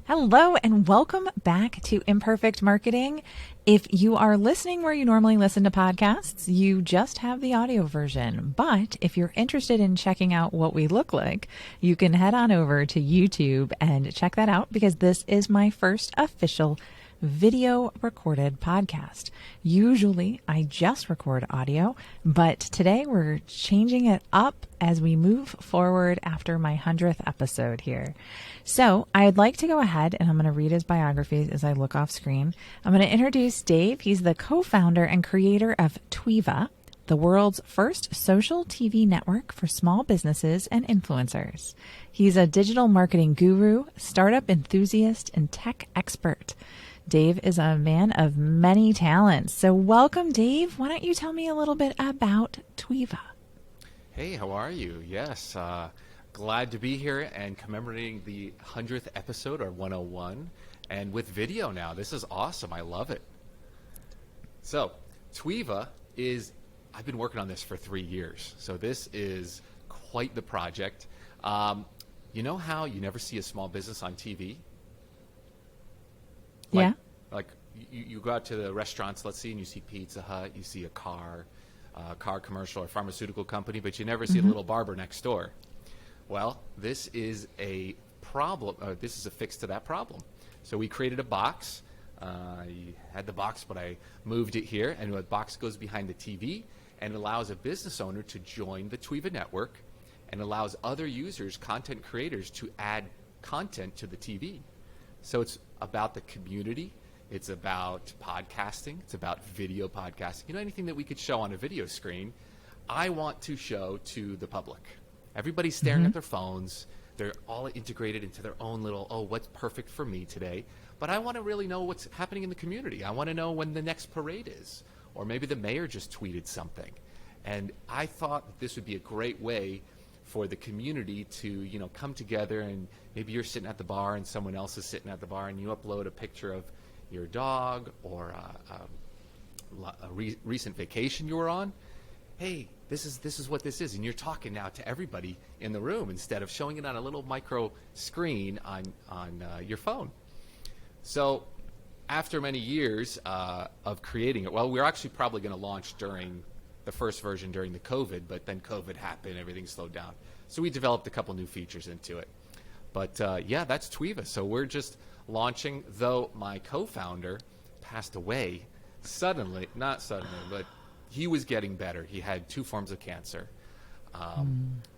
Hello and welcome back to Imperfect Marketing. If you are listening where you normally listen to podcasts, you just have the audio version. But if you're interested in checking out what we look like, you can head on over to YouTube and check that out because this is my first official video recorded podcast. Usually I just record audio, but today we're changing it up as we move forward after my 100th episode here. So I'd like to go ahead and I'm going to read his biography as I look off screen. I'm going to introduce Dave. He's the co-founder and creator of Tweva, the world's first social TV network for small businesses and influencers. He's a digital marketing guru, startup enthusiast, and tech expert. Dave is a man of many talents. So welcome, Dave. Why don't you tell me a little bit about Tweva? Hey, how are you? Yes, glad to be here and commemorating the 100th episode, or 101, and with video now. This is awesome. I love it. So, Tweva is, I've been working on this for 3 years, so this is quite the project. You know how you never see a small business on TV? Like you go out to the restaurants, let's see, and you see Pizza Hut, you see a car commercial or pharmaceutical company, but you never see a little barber next door. Well, this is a problem. This is a fix to that problem. So we created a box. I had the box, but I moved it here, and the box goes behind the TV and allows a business owner to join the Tweva network and allows other users, content creators, to add content to the TV. So it's about the community. It's about podcasting. It's about video podcasting. You know, anything that we could show on a video screen, I want to show to the public. Everybody's staring at their phones. They're all integrated into their own little, what's perfect for me today? But I want to really know what's happening in the community. I want to know when the next parade is. Or maybe the mayor just tweeted something. And I thought that this would be a great way for the community to, come together, and maybe you're sitting at the bar and someone else is sitting at the bar and you upload a picture of your dog or a recent vacation you were on. Hey, this is what this is, and you're talking now to everybody in the room instead of showing it on a little micro screen on your phone. So after many years of creating it, well, we're actually probably going to launch during the first version during the COVID, but then COVID happened, everything slowed down. So we developed a couple new features into it. But yeah, that's Tweva. So we're just launching, though my co-founder passed away suddenly, not suddenly, but he was getting better. He had 2 forms of cancer.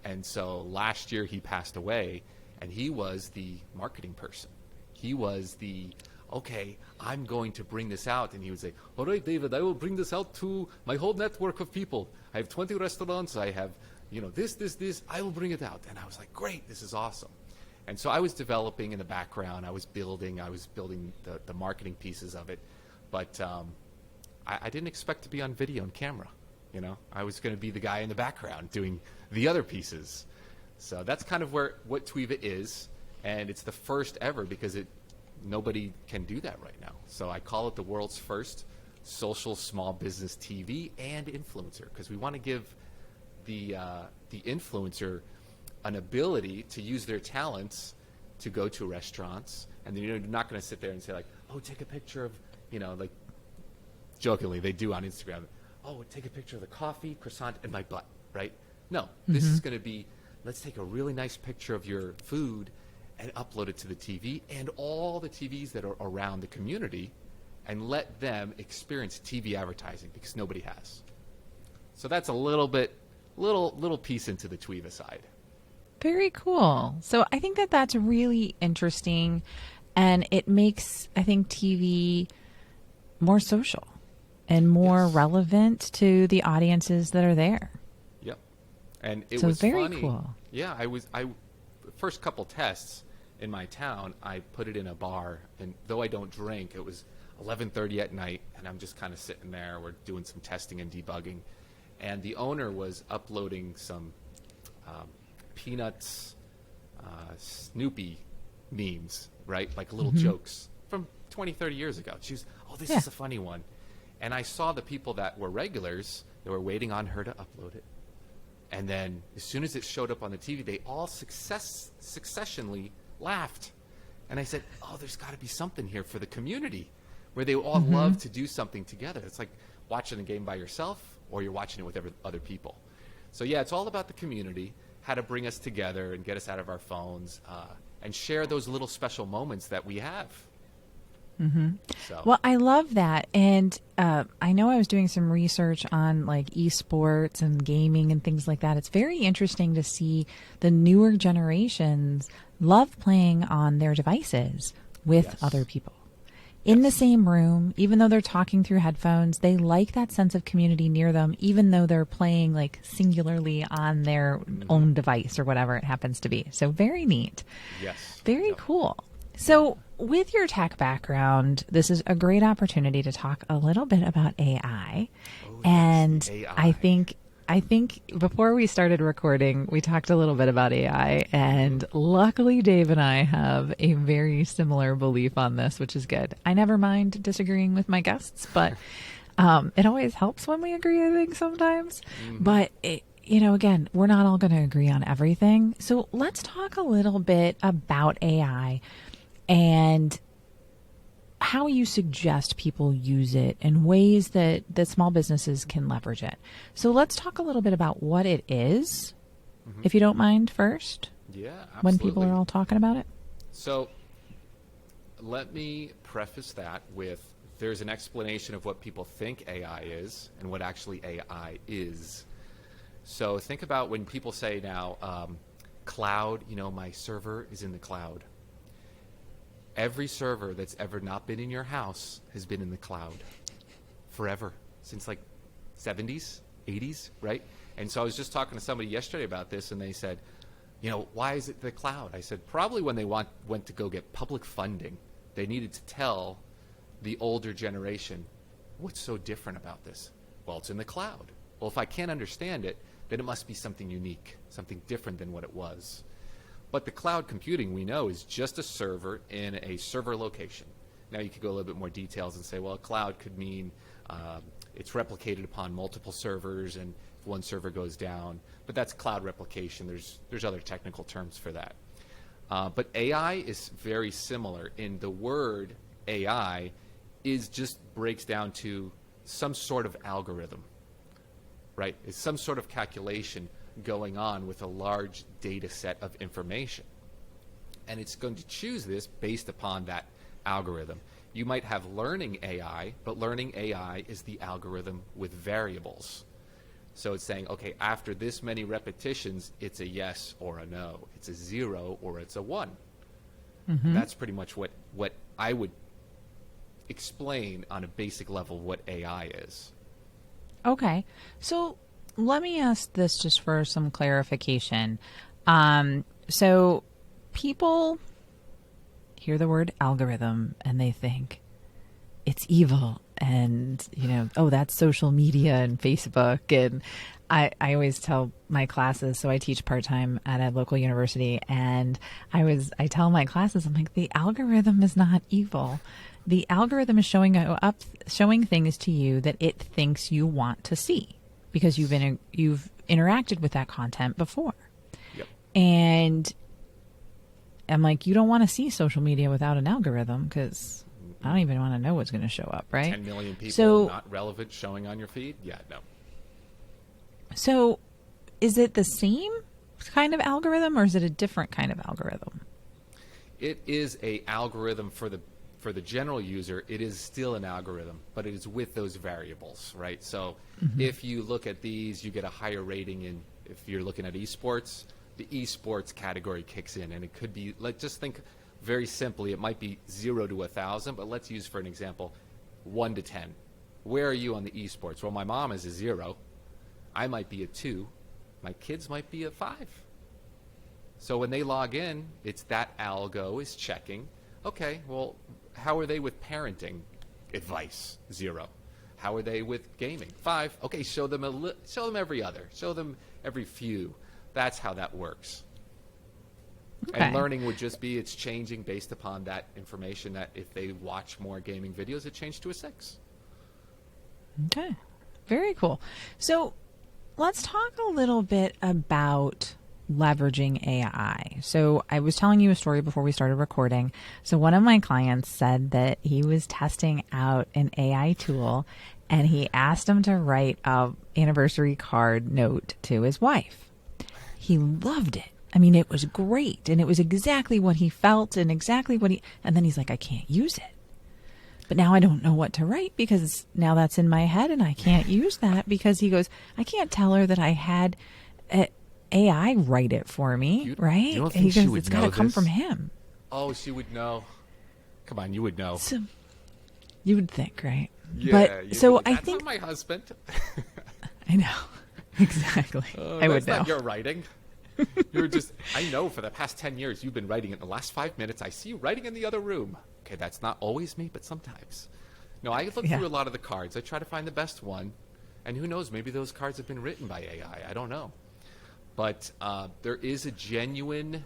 And so last year he passed away, and he was the marketing person. He was the, okay, I'm going to bring this out. And he would say, all right, David, I will bring this out to my whole network of people. I have 20 restaurants. I have, this. I will bring it out. And I was like, great, this is awesome. And so I was developing in the background. I was building the marketing pieces of it. But I didn't expect to be on video and camera. I was going to be the guy in the background doing the other pieces. So that's kind of what Tweva is. And it's the first ever because nobody can do that right now. So I call it the world's first social small business TV and influencer, because we want to give the influencer an ability to use their talents to go to restaurants. And then you're not going to sit there and say like, take a picture of, like jokingly they do on Instagram, take a picture of the coffee, croissant, and my butt, right? No, this is going to be, let's take a really nice picture of your food and upload it to the TV and all the TVs that are around the community and let them experience TV advertising, because nobody has. So that's a little piece into the Tweva side. Very cool. So I think that that's really interesting, and it makes, I think, TV more social and more relevant to the audiences that are there. Yep. And it so was very funny. Cool. Yeah, first couple tests in my town, I put it in a bar, and though I don't drink, it was 11:30 at night, and I'm just kind of sitting there. We're doing some testing and debugging, and the owner was uploading some Peanuts, Snoopy memes, right? Like little jokes from 20, 30 years ago. She was, this is a funny one. And I saw the people that were regulars, they were waiting on her to upload it. And then as soon as it showed up on the TV, they all successionally laughed. And I said, oh, there's got to be something here for the community where they all love to do something together. It's like watching a game by yourself or you're watching it with other people. So, yeah, it's all about the community, how to bring us together and get us out of our phones and share those little special moments that we have. So. Well, I love that. And I know I was doing some research on like esports and gaming and things like that. It's very interesting to see the newer generations love playing on their devices with other people in the same room, even though they're talking through headphones. They like that sense of community near them, even though they're playing like singularly on their own device or whatever it happens to be. So very neat. Yes. Very cool. So with your tech background, this is a great opportunity to talk a little bit about AI. And AI. I think before we started recording, we talked a little bit about AI, and luckily Dave and I have a very similar belief on this, which is good. I never mind disagreeing with my guests, but it always helps when we agree, I think, sometimes. But again, we're not all going to agree on everything. So let's talk a little bit about AI and how you suggest people use it and ways that small businesses can leverage it. So let's talk a little bit about what it is, if you don't mind first. Yeah, absolutely. When people are all talking about it. So let me preface that with there's an explanation of what people think AI is and what actually AI is. So think about when people say now, cloud, my server is in the cloud. Every server that's ever not been in your house has been in the cloud forever, since like 70s, 80s, right? And so I was just talking to somebody yesterday about this, and they said, why is it the cloud? I said, probably when they went to go get public funding, they needed to tell the older generation, what's so different about this? Well, it's in the cloud. Well, if I can't understand it, then it must be something unique, something different than what it was. But the cloud computing, we know, is just a server in a server location. Now you could go a little bit more details and say, well, a cloud could mean it's replicated upon multiple servers, and if one server goes down, but that's cloud replication. There's other technical terms for that. But AI is very similar in the word AI just breaks down to some sort of algorithm, right? It's some sort of calculation going on with a large data set of information. And it's going to choose this based upon that algorithm. You might have learning AI, but learning AI is the algorithm with variables. So it's saying, okay, after this many repetitions, it's a yes or a no. It's a 0 or it's a 1. That's pretty much what I would explain on a basic level what AI is. Okay. So let me ask this just for some clarification. So people hear the word algorithm and they think it's evil and, that's social media and Facebook. And I always tell my classes, so I teach part-time at a local university, and I tell my classes, I'm like, the algorithm is not evil. The algorithm is showing things to you that it thinks you want to see, because you've interacted with that content before. Yep. And I'm like, you don't want to see social media without an algorithm, because I don't even want to know what's going to show up, right? 10 million people not relevant showing on your feed? Yeah, no. So is it the same kind of algorithm, or is it a different kind of algorithm? It is a algorithm for the general user. It is still an algorithm, but it is with those variables, right? So if you look at these, you get a higher rating if you're looking at esports, the esports category kicks in, and it could be, just think very simply, it might be 0 to 1,000, but let's use for an example, 1 to 10. Where are you on the esports? Well, my mom is a 0. I might be a 2. My kids might be a 5. So when they log in, it's that algo is checking, okay, well, how are they with parenting advice? 0. How are they with gaming? 5. Okay, show them every other. Show them every few. That's how that works. Okay. And learning would just be it's changing based upon that information, that if they watch more gaming videos, it changed to a 6. Okay. Very cool. So let's talk a little bit about leveraging AI. So I was telling you a story before we started recording. So one of my clients said that he was testing out an AI tool and he asked him to write a anniversary card note to his wife. He loved it. I mean, it was great. And it was exactly what he felt and exactly what and then he's like, I can't use it. But now I don't know what to write because now that's in my head and I can't use that because he goes, I can't tell her that I had AI write it for me, right? You don't think he she goes, would it's know got to come this? from him. Oh, she would know. Come on, you would know. So, you would think, right? Yeah. But so That's I think not my husband. I know exactly. I would That's know. not your writing. You're just. I know for the past 10 years you've been writing it. In the last 5 minutes, I see you writing in the other room. Okay, that's not always me, but sometimes. No, I look through a lot of the cards. I try to find the best one, and who knows? Maybe those cards have been written by AI. I don't know. But there is a genuineness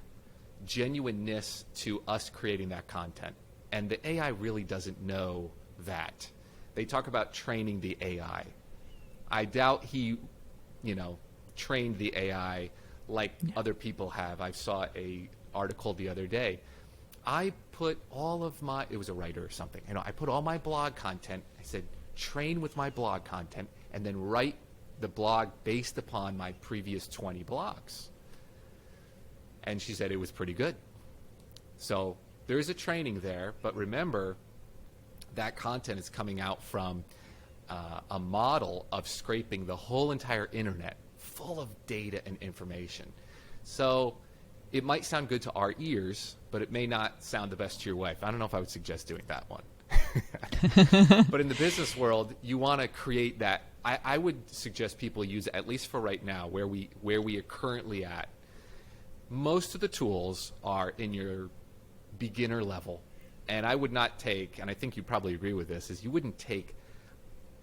to us creating that content. And the AI really doesn't know that. They talk about training the AI. I doubt he, trained the AI like other people have. I saw a article the other day. I put all of my, it was a writer or something, I put all my blog content, I said, train with my blog content, and then write the blog based upon my previous 20 blogs. And she said it was pretty good. So there is a training there, but remember that content is coming out from a model of scraping the whole entire internet full of data and information. So it might sound good to our ears, but it may not sound the best to your wife. I don't know if I would suggest doing that one. But in the business world, you want to create that. I would suggest people use it, at least for right now, where we are currently at. Most of the tools are in your beginner level. And I would not take, and I think you probably agree with this, is you wouldn't take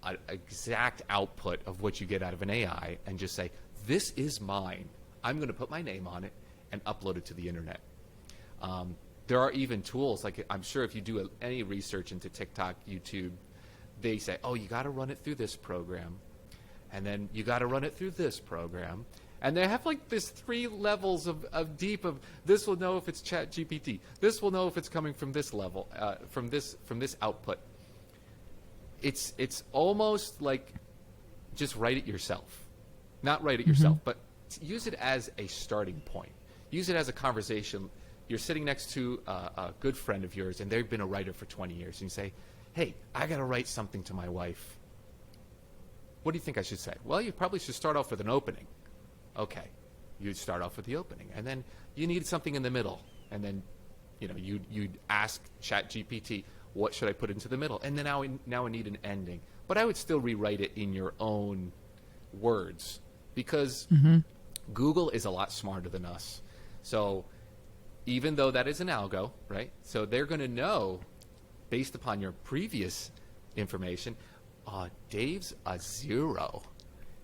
an exact output of what you get out of an AI and just say, this is mine. I'm going to put my name on it and upload it to the internet. There are even tools, like I'm sure if you do any research into TikTok, YouTube, they say, oh, you got to run it through this program, and then you got to run it through this program. And they have like this 3 levels of deep of this will know if it's Chat GPT. This will know if it's coming from this level, from this output. It's almost like just write it yourself. Not write it yourself, but use it as a starting point. Use it as a conversation. You're sitting next to a good friend of yours, and they've been a writer for 20 years. And you say, hey, I got to write something to my wife. What do you think I should say? Well, you probably should start off with an opening. Okay, you'd start off with the opening, and then you need something in the middle, and then you'd ask ChatGPT, what should I put into the middle? And then now I need an ending. But I would still rewrite it in your own words, because Google is a lot smarter than us. So even though that is an algo, right? So they're going to know, based upon your previous information, Dave's a 0.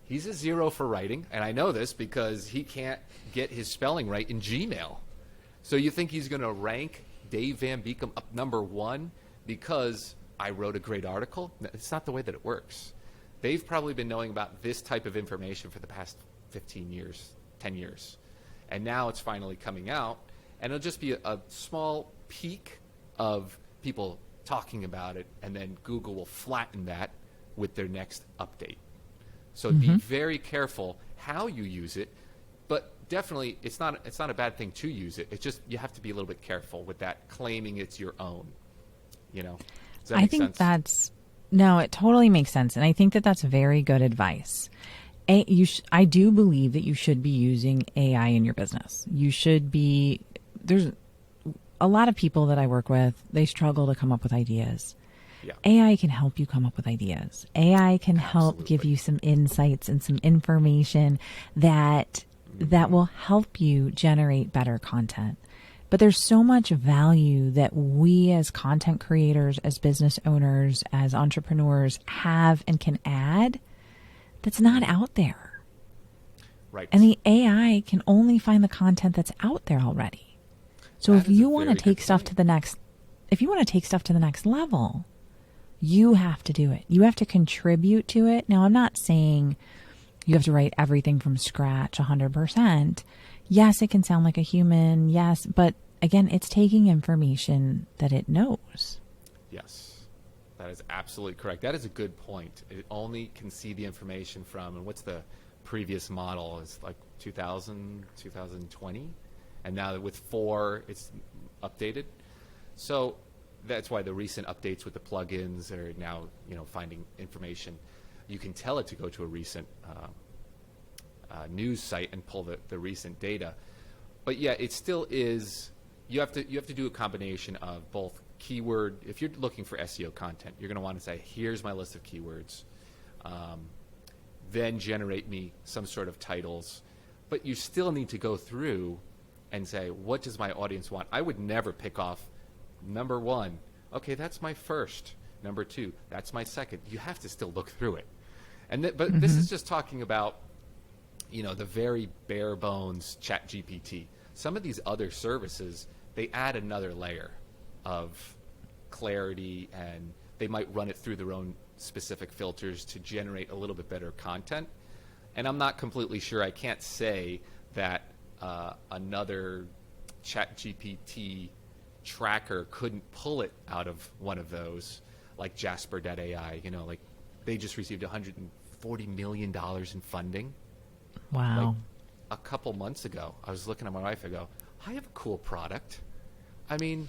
He's a 0 for writing, and I know this because he can't get his spelling right in Gmail. So you think he's going to rank Dave Van Beekam up number 1 because I wrote a great article? No, it's not the way that it works. They've probably been knowing about this type of information for the past 15 years, 10 years. And now it's finally coming out, and it'll just be a small peak of people talking about it, and then Google will flatten that with their next update. So be very careful how you use it, but definitely it's not a bad thing to use it. It's just you have to be a little bit careful with that claiming it's your own. Does that make sense? No, it totally makes sense, and I think that that's very good advice. I do believe that you should be using AI in your business. You should be. There's a lot of people that I work with, they struggle to come up with ideas. Yeah. AI can help you come up with ideas. AI can help give you some insights and some information that will help you generate better content. But there's so much value that we as content creators, as business owners, as entrepreneurs have and can add that's not out there. Right. And the AI can only find the content that's out there already. So if you want to take stuff to the next level, you have to do it. You have to contribute to it. Now, I'm not saying you have to write everything from scratch 100%. yes, it can sound like a human. Yes. But again, it's taking information that it knows. Yes, that is absolutely correct. That is a good point. It only can see the information from, and what's the previous model? It's like 2000, 2020. And now with 4, it's updated. So that's why the recent updates with the plugins are now, finding information. You can tell it to go to a recent news site and pull the recent data. But yeah, it still is. You have to do a combination of both keyword. If you're looking for SEO content, you're going to want to say, here's my list of keywords. Then generate me some sort of titles. But you still need to go through and say, what does my audience want? I would never pick off number 1. Okay, that's my first. Number 2, that's my second. You have to still look through it. But this is just talking about, the very bare bones ChatGPT. Some of these other services, they add another layer of clarity, and they might run it through their own specific filters to generate a little bit better content. And I'm not completely sure. I can't say that another ChatGPT tracker couldn't pull it out of one of those, like Jasper.ai. Like they just received $140 million in funding. Wow. Like a couple months ago, I was looking at my wife. I go, I have a cool product. I mean,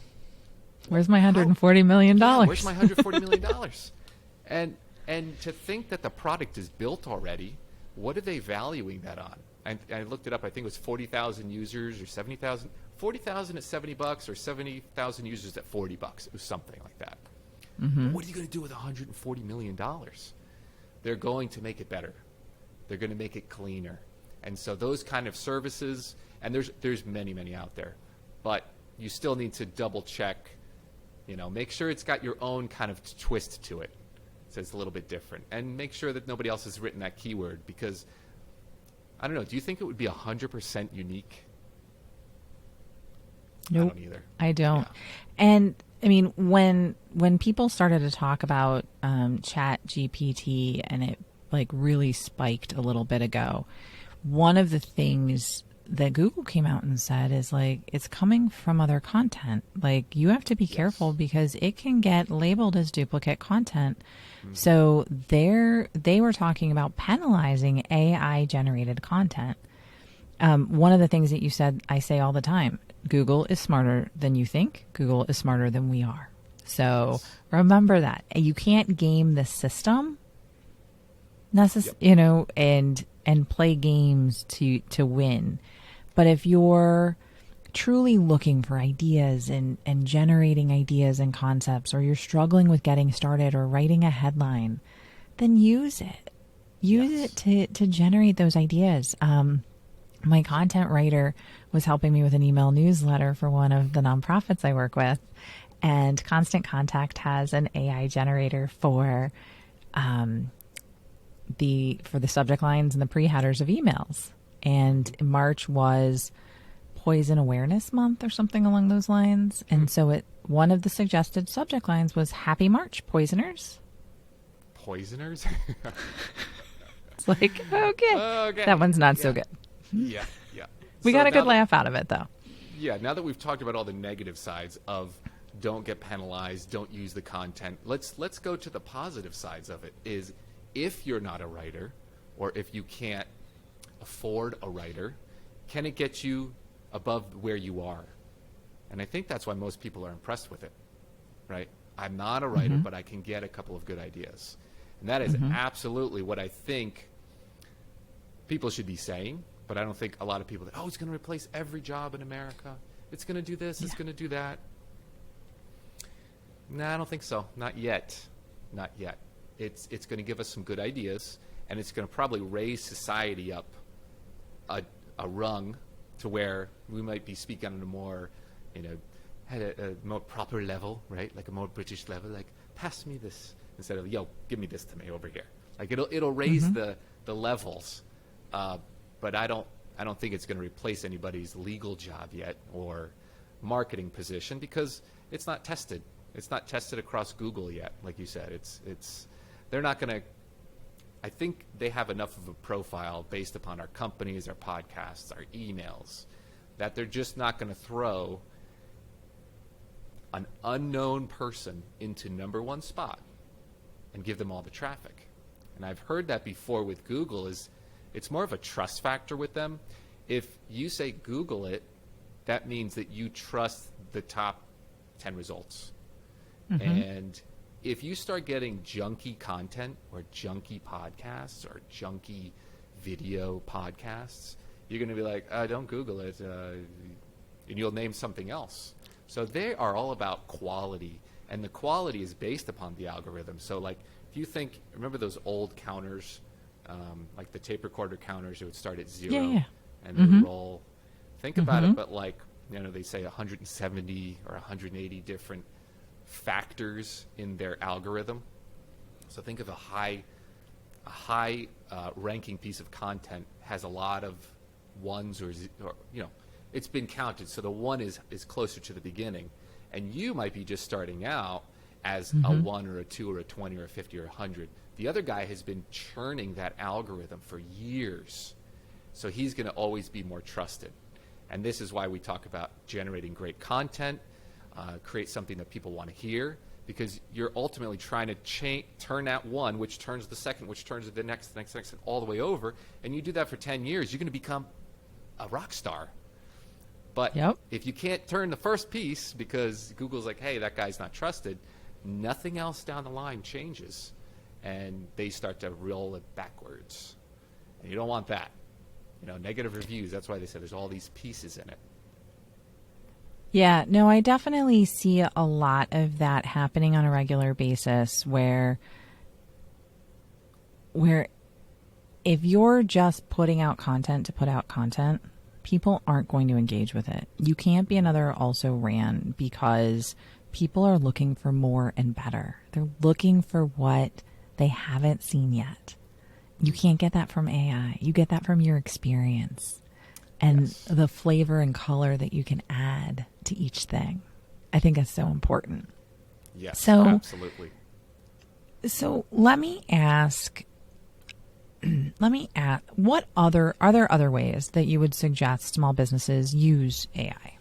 where's my $140 million? Yeah, where's my $140 million? And to think that the product is built already, what are they valuing that on? I looked it up. I think it was 40,000 users or 70,000. 40,000 at $70 or 70,000 users at $40. It was something like that. Mm-hmm. What are you going to do with $140 million? They're going to make it better. They're going to make it cleaner. And so those kind of services, and there's many, many out there, but you still need to double check, make sure it's got your own kind of twist to it. So it's a little bit different. And make sure that nobody else has written that keyword, because, I don't know, do you think it would be 100% unique? Nope, I don't either. I don't. Yeah. And I mean, when people started to talk about Chat GPT, and it like really spiked a little bit ago, one of the things that Google came out and said is like, it's coming from other content. Like you have to be careful because it can get labeled as duplicate content. Mm-hmm. So they were talking about penalizing AI generated content. One of the things that you said, I say all the time, Google is smarter than you think. Google is smarter than we are. So remember that. You can't game the system, and play games to win. But if you're truly looking for ideas and generating ideas and concepts, or you're struggling with getting started or writing a headline, then use it. Use it to generate those ideas. My content writer was helping me with an email newsletter for one of the nonprofits I work with, and Constant Contact has an AI generator for the subject lines and the pre-headers of emails. And March was Poison Awareness Month or something along those lines. And so one of the suggested subject lines was Happy March, Poisoners. Poisoners? It's like, okay. That one's not so good. Yeah. We got a good laugh out of it, though. Yeah, now that we've talked about all the negative sides of don't get penalized, don't use the content, let's go to the positive sides of it. Is if you're not a writer, or if you can't afford a writer, can it get you above where you are? And I think that's why most people are impressed with it, right? I'm not a writer, but I can get a couple of good ideas. And that is absolutely what I think people should be saying. But I don't think a lot of people it's going to replace every job in America. It's going to do this. It's going to do that. No, I don't think so. Not yet. Not yet. It's going to give us some good ideas, and it's going to probably raise society up a rung to where we might be speaking on a more, at a more proper level, right? Like a more British level. Like, pass me this instead of give me this to me over here. Like it'll raise the levels. But I don't think it's going to replace anybody's legal job yet or marketing position, because it's not tested. It's not tested across Google yet, like you said. They're not going to. I think they have enough of a profile based upon our companies, our podcasts, our emails, that they're just not going to throw an unknown person into number one spot and give them all the traffic. And I've heard that before with Google. It's more of a trust factor with them. If you say Google it, that means that you trust the top 10 results. And if you start getting junky content or junky podcasts or junky video podcasts, you're going to be like, don't Google it, and you'll name something else. So they are all about quality, and the quality is based upon the algorithm. So like, if you think, remember those old counters, like the tape recorder counters, it would start at 0 and then roll. Think about it, but like, they say 170 or 180 different factors in their algorithm. So think of a high ranking piece of content has a lot of ones or it's been counted. So the one is closer to the beginning, and you might be just starting out as a 1 or a 2 or a 20 or a 50 or a 100. The other guy has been churning that algorithm for years, so he's going to always be more trusted. And this is why we talk about generating great content, create something that people want to hear, because you're ultimately trying to turn that one, which turns the second, which turns the next, all the way over. And you do that for 10 years, you're going to become a rock star. But if you can't turn the first piece because Google's like, hey, that guy's not trusted, nothing else down the line changes. And they start to roll it backwards. And you don't want that. Negative reviews, that's why they say there's all these pieces in it. Yeah, no, I definitely see a lot of that happening on a regular basis where if you're just putting out content to put out content, people aren't going to engage with it. You can't be another also ran, because people are looking for more and better. They're looking for what they haven't seen yet. You can't get that from AI. You get that from your experience and the flavor and color that you can add to each thing. I think that's so important. Yes, absolutely. So let me ask, what are there other ways that you would suggest small businesses use AI?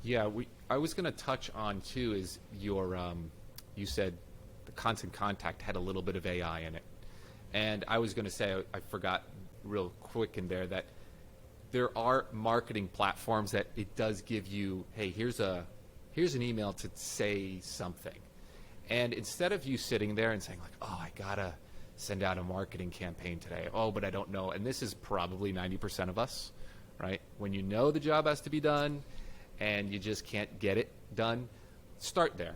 Yeah, I was going to touch on too is you said the Constant Contact had a little bit of AI in it. And I was going to say, I forgot real quick in there that there are marketing platforms that it does give you, hey, here's an email to say something. And instead of you sitting there and saying like, oh, I got to send out a marketing campaign today. Oh, but I don't know. And this is probably 90% of us, right? When you know the job has to be done and you just can't get it done, start there.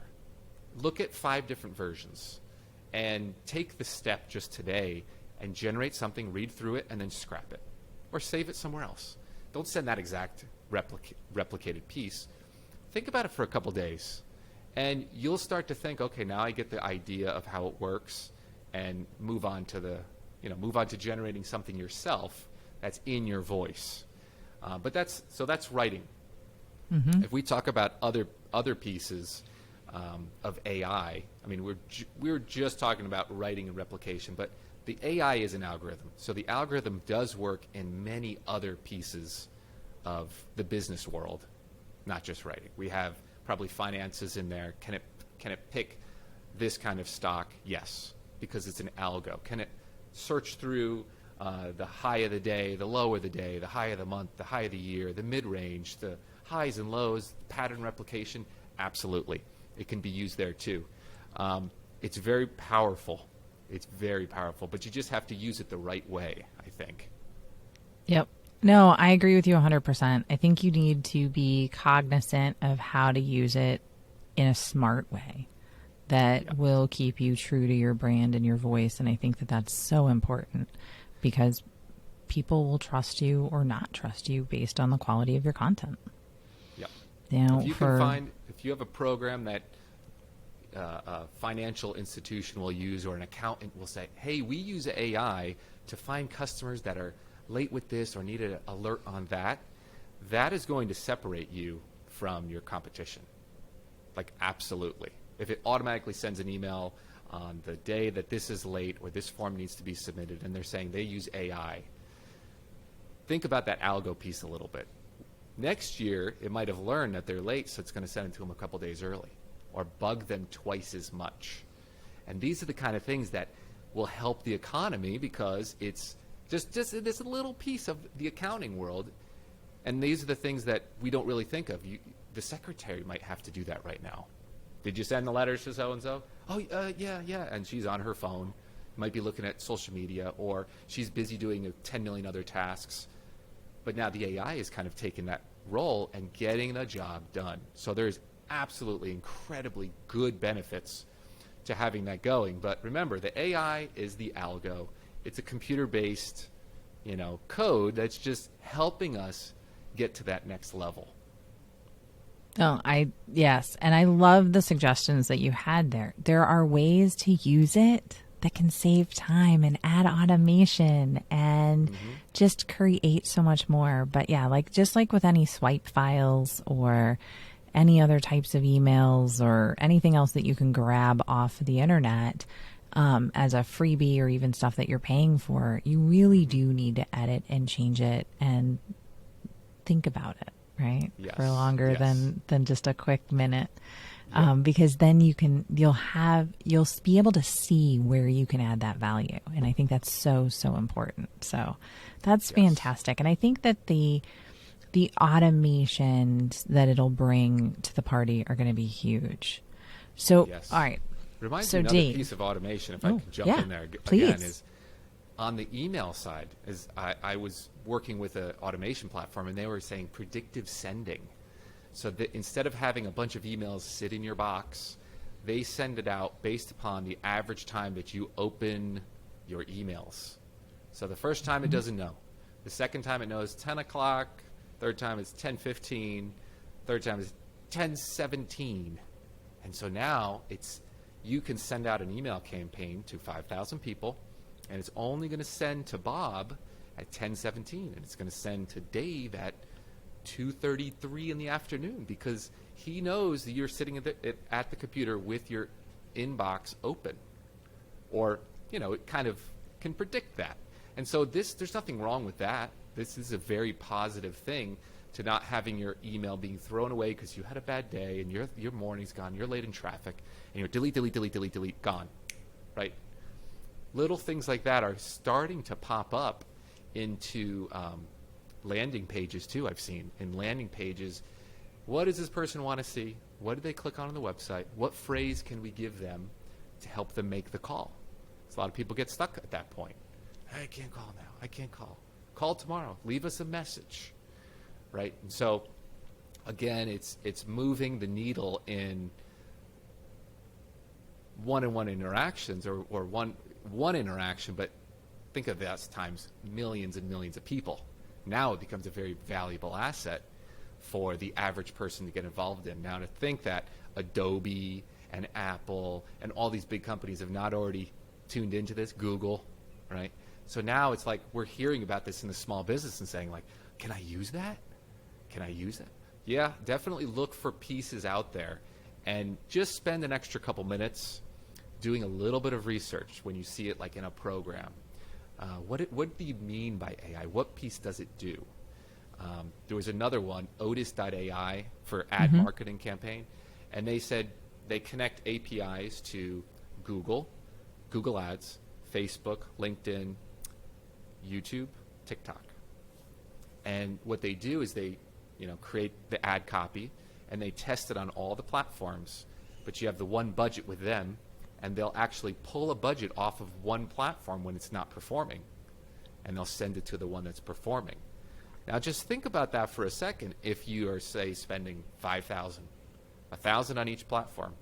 Look at 5 different versions. And take the step just today and generate something, read through it, and then scrap it. Or save it somewhere else. Don't send that exact replicated piece. Think about it for a couple days. And you'll start to think, okay, now I get the idea of how it works, and move on to generating something yourself that's in your voice. But that's writing. If we talk about other pieces of AI, I mean, we're just talking about writing and replication, but the AI is an algorithm. So the algorithm does work in many other pieces of the business world, not just writing. We have probably finances in there. Can it pick this kind of stock? Yes, because it's an algo. Can it search through the high of the day, the low of the day, the high of the month, the high of the year, the mid-range, the highs and lows, pattern replication? Absolutely. It can be used there too. It's very powerful. But you just have to use it the right way, I think. Yep. No, I agree with you 100%. I think you need to be cognizant of how to use it in a smart way that will keep you true to your brand and your voice. And I think that that's so important, because people will trust you or not trust you based on the quality of your content. Yep. If you have a program that a financial institution will use, or an accountant will say, hey, we use AI to find customers that are late with this or need an alert on that, that is going to separate you from your competition. Like, absolutely. If it automatically sends an email on the day that this is late or this form needs to be submitted, and they're saying they use AI. Think about that algo piece a little bit. Next year, it might have learned that they're late, so it's going to send it to them a couple days early or bug them twice as much. And these are the kind of things that will help the economy because it's just this little piece of the accounting world. And these are the things that we don't really think of. The secretary might have to do that right now. Did you send the letters to so-and-so? Oh, yeah. And she's on her phone, might be looking at social media, or she's busy doing 10 million other tasks. But now the AI is kind of taking that role and getting the job done. So there's absolutely incredibly good benefits to having that going. But remember, the AI is the algo. It's a computer-based, code that's just helping us get to that next level. Oh, yes. And I love the suggestions that you had there. There are ways to use it that can save time and add automation and just create so much more. But yeah, just like with any swipe files or any other types of emails or anything else that you can grab off the internet as a freebie or even stuff that you're paying for, you really do need to edit and change it and think about it, right? Yes. For longer Yes. than just a quick minute. Because then you'll be able to see where you can add that value. And I think that's so, so important. So that's fantastic. And I think that the automations that it'll bring to the party are going to be huge. So, all right. Reminds So me another Dave, piece of automation, if I could jump in there please. again, is on the email side. Is I was working with an automation platform, and they were saying predictive sending. So that instead of having a bunch of emails sit in your box, they send it out based upon the average time that you open your emails. So the first time it doesn't know. The second time it knows 10 o'clock. Third time it's 10:15. Third time is 10:17. And so now you can send out an email campaign to 5,000 people, and it's only going to send to Bob at 10:17, and it's going to send to Dave at 2:33 in the afternoon because he knows that you're sitting at the computer with your inbox open, or it kind of can predict that. And so there's nothing wrong with that. This is a very positive thing to not having your email being thrown away because you had a bad day and your morning's gone, you're late in traffic, and you're delete, gone, right? Little things like that are starting to pop up into landing pages too. I've seen in landing pages, what does this person want to see? What did they click on the website? What phrase can we give them to help them make the call? So a lot of people get stuck at that point. I can't call now. I can't call. Call tomorrow. Leave us a message, right? And so, again, it's moving the needle in one-on-one interactions or one interaction, but think of that times millions and millions of people. Now it becomes a very valuable asset for the average person to get involved in. Now to think that Adobe and Apple and all these big companies have not already tuned into this, Google, right? So now it's like we're hearing about this in the small business and saying like, can I use that? Can I use that? Yeah, definitely look for pieces out there and just spend an extra couple minutes doing a little bit of research when you see it like in a program. What do you mean by AI? What piece does it do? There was another one, Otis.ai for ad marketing campaign, and they said they connect APIs to Google Ads, Facebook, LinkedIn, YouTube, TikTok. And what they do is they, create the ad copy and they test it on all the platforms, but you have the one budget with them, and they'll actually pull a budget off of one platform when it's not performing, and they'll send it to the one that's performing. Now just think about that for a second. If you are, say, spending $5,000, $1,000 on each platform,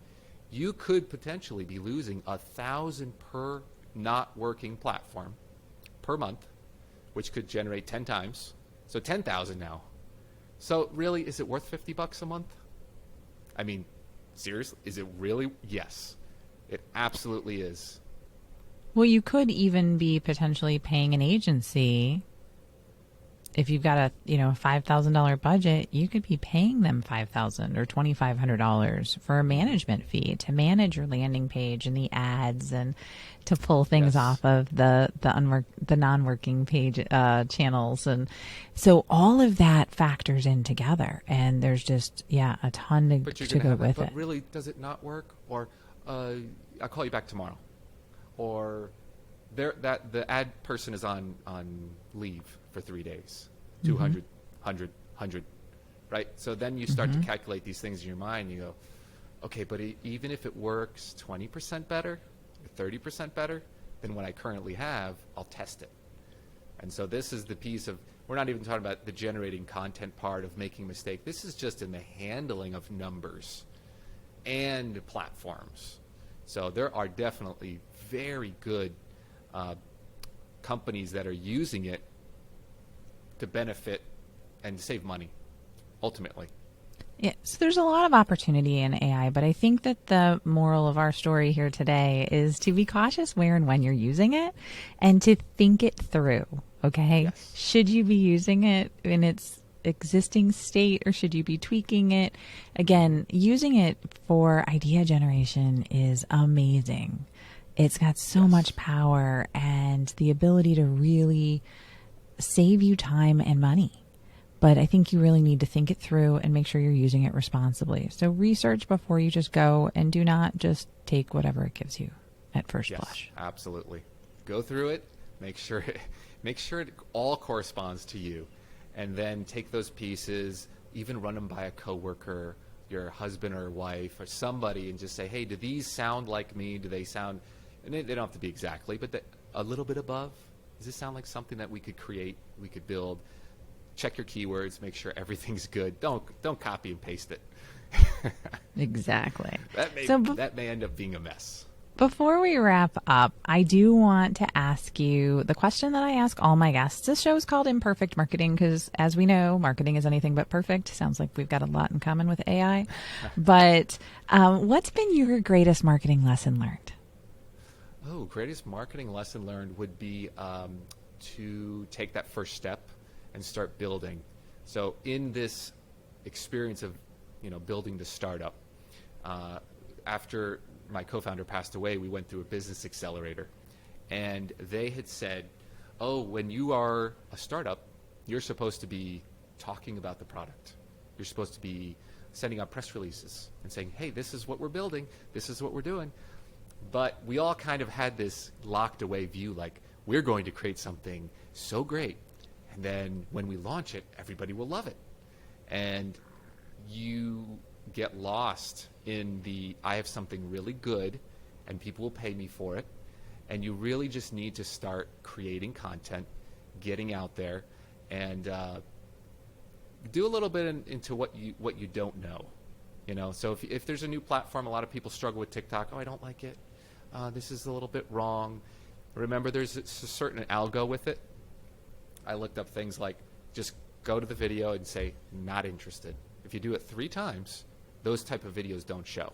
you could potentially be losing $1,000 per not working platform per month, which could generate 10 times. So 10,000 now. So really, is it worth $50 a month? I mean, seriously, is it really? Yes, it absolutely is. Well, you could even be potentially paying an agency if you've got a $5,000 budget, you could be paying them $5,000 or $2,500 for a management fee to manage your landing page and the ads and to pull things off of the non-working page channels. And so all of that factors in together, and there's just a ton to go with it. But really, does it not work? Or I'll call you back tomorrow, or the ad person is on leave for 3 days, 200, 100, 100, right? So then you start to calculate these things in your mind. You go, okay, but even if it works 20% better, 30% better than what I currently have, I'll test it. And so this is the piece of, we're not even talking about the generating content part of making a mistake. This is just in the handling of numbers and platforms. So there are definitely very good companies that are using it to benefit and save money, ultimately. Yeah, so there's a lot of opportunity in AI, but I think that the moral of our story here today is to be cautious where and when you're using it and to think it through, okay? Yes. Should you be using it in its existing state or should you be tweaking it? Again, using it for idea generation is amazing. It's got so much power and the ability to really save you time and money. But I think you really need to think it through and make sure you're using it responsibly. So research before you just go, and do not just take whatever it gives you at first blush. Absolutely. Go through it. Make sure it all corresponds to you, and then take those pieces, even run them by a coworker, your husband or wife or somebody, and just say, hey, do these sound like me? Do they sound? And they don't have to be exactly, but a little bit above. Does this sound like something that we could create? We could build. Check your keywords, make sure everything's good. Don't copy and paste it. Exactly. That may end up being a mess. Before we wrap up, I do want to ask you the question that I ask all my guests. This show is called Imperfect Marketing because, as we know, marketing is anything but perfect. Sounds like we've got a lot in common with AI. But what's been your greatest marketing lesson learned? Oh, greatest marketing lesson learned would be to take that first step and start building. So in this experience of, building the startup, after my co-founder passed away, we went through a business accelerator, and they had said, oh, when you are a startup, you're supposed to be talking about the product. You're supposed to be sending out press releases and saying, hey, this is what we're building, this is what we're doing. But we all kind of had this locked away view, like, we're going to create something so great, and then when we launch it, everybody will love it. And you get lost in the, I have something really good, and people will pay me for it. And you really just need to start creating content, getting out there, and do a little bit into what you don't know. So if there's a new platform, a lot of people struggle with TikTok. Oh, I don't like it. This is a little bit wrong. Remember, there's a certain algo with it. I looked up things like just go to the video and say, not interested. If you do it 3 times, those type of videos don't show.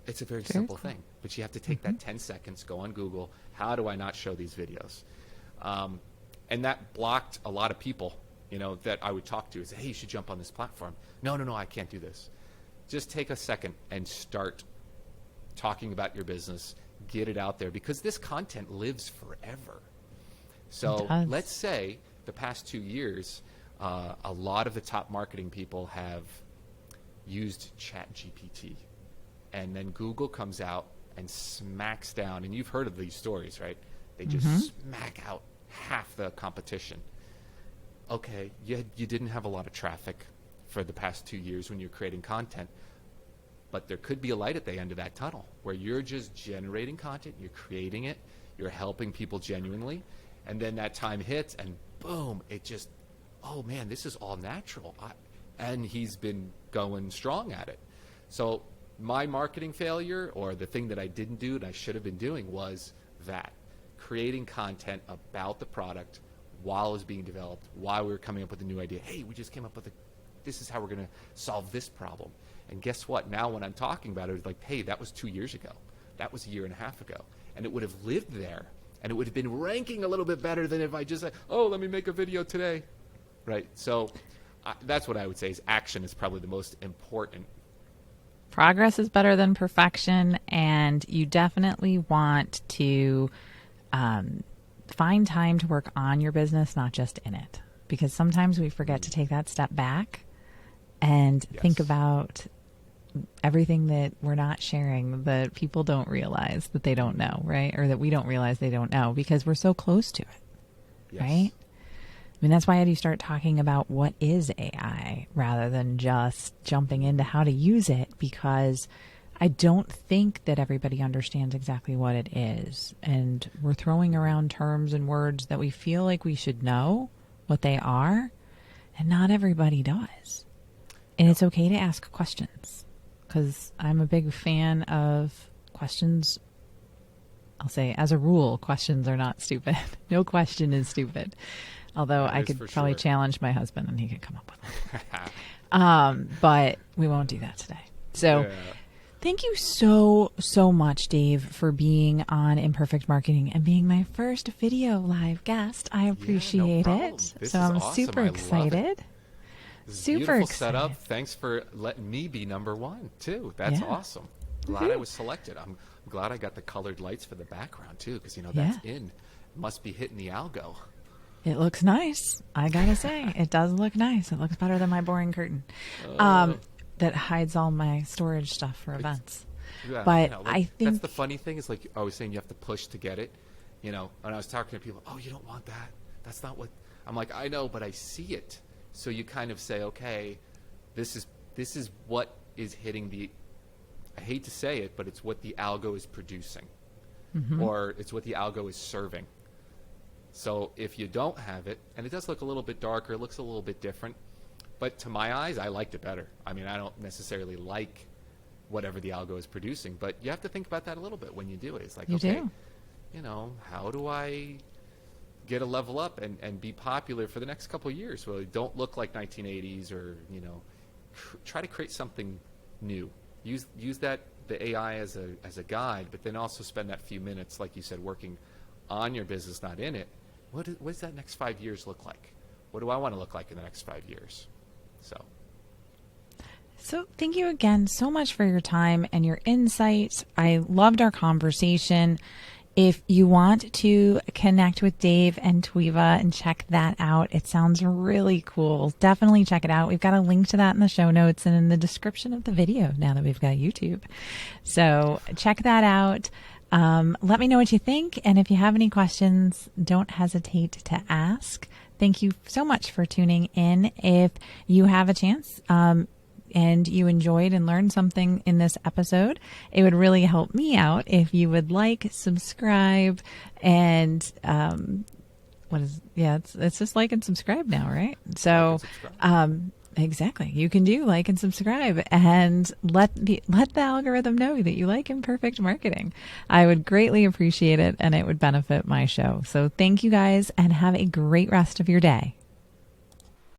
It's a very simple thing, but you have to take that 10 seconds, go on Google, how do I not show these videos? And that blocked a lot of people, that I would talk to and say, hey, you should jump on this platform. No, I can't do this. Just take a second and start talking about your business, get it out there, because this content lives forever. So let's say the past 2 years, a lot of the top marketing people have used ChatGPT, and then Google comes out and smacks down, and you've heard of these stories, right? They just smack out half the competition. Okay, you didn't have a lot of traffic for the past 2 years when you're creating content, but there could be a light at the end of that tunnel where you're just generating content, you're creating it, you're helping people genuinely, and then that time hits and boom, it just, oh man, this is all natural. And he's been going strong at it. So my marketing failure, or the thing that I didn't do and I should have been doing, was that. Creating content about the product while it was being developed, while we were coming up with a new idea. Hey, we just came up with this is how we're going to solve this problem. And guess what? Now when I'm talking about it, it's like, hey, that was 2 years ago. That was a year and a half ago. And it would have lived there and it would have been ranking a little bit better than if I just said, oh, let me make a video today, right? So that's what I would say is action is probably the most important. Progress is better than perfection, and you definitely want to find time to work on your business, not just in it, because sometimes we forget to take that step back and think about everything that we're not sharing, that people don't realize that they don't know, right? Or that we don't realize they don't know because we're so close to it, right? I mean, that's why I do start talking about what is AI rather than just jumping into how to use it, because I don't think that everybody understands exactly what it is. And we're throwing around terms and words that we feel like we should know what they are, and not everybody does. And it's okay to ask questions, because I'm a big fan of questions. I'll say, as a rule, questions are not stupid. No question is stupid. Although I could probably challenge my husband and he could come up with it. But we won't do that today. So thank you so much, Dave, for being on Imperfect Marketing and being my first video live guest. I appreciate it. This so is I'm awesome. super excited. Super excited. Setup. Thanks for letting me be number one, too. That's awesome. Glad I was selected. I'm glad I got the colored lights for the background, too, because, that's in. Must be hitting the algo. It looks nice. I gotta say, it does look nice. It looks better than my boring curtain that hides all my storage stuff for events. Yeah, but I think that's the funny thing is, like I was saying, you have to push to get it. And I was talking to people, oh, you don't want that. That's not what I'm like. I know, but I see it. So you kind of say, okay, this is what is hitting the. I hate to say it, but it's what the algo is producing, or it's what the algo is serving. So if you don't have it, and it does look a little bit darker, it looks a little bit different, but to my eyes, I liked it better. I mean, I don't necessarily like whatever the algo is producing, but you have to think about that a little bit when you do it. It's like, how do I get a level up and be popular for the next couple of years? Well, don't look like 1980s or, try to create something new. Use the AI as a guide, but then also spend that few minutes, like you said, working on your business, not in it. What does that next 5 years look like? What do I want to look like in the next 5 years? So thank you again so much for your time and your insights. I loved our conversation. If you want to connect with Dave and Tweva and check that out, it sounds really cool. Definitely check it out. We've got a link to that in the show notes and in the description of the video now that we've got YouTube. So check that out. Let me know what you think. And if you have any questions, don't hesitate to ask. Thank you so much for tuning in. If you have a chance, and you enjoyed and learned something in this episode, it would really help me out if you would like, subscribe, and it's just like and subscribe now, right? So exactly, you can do like and subscribe and let the algorithm know that you like Imperfect Marketing. I would greatly appreciate it, and it would benefit my show. So thank you guys, and have a great rest of your day.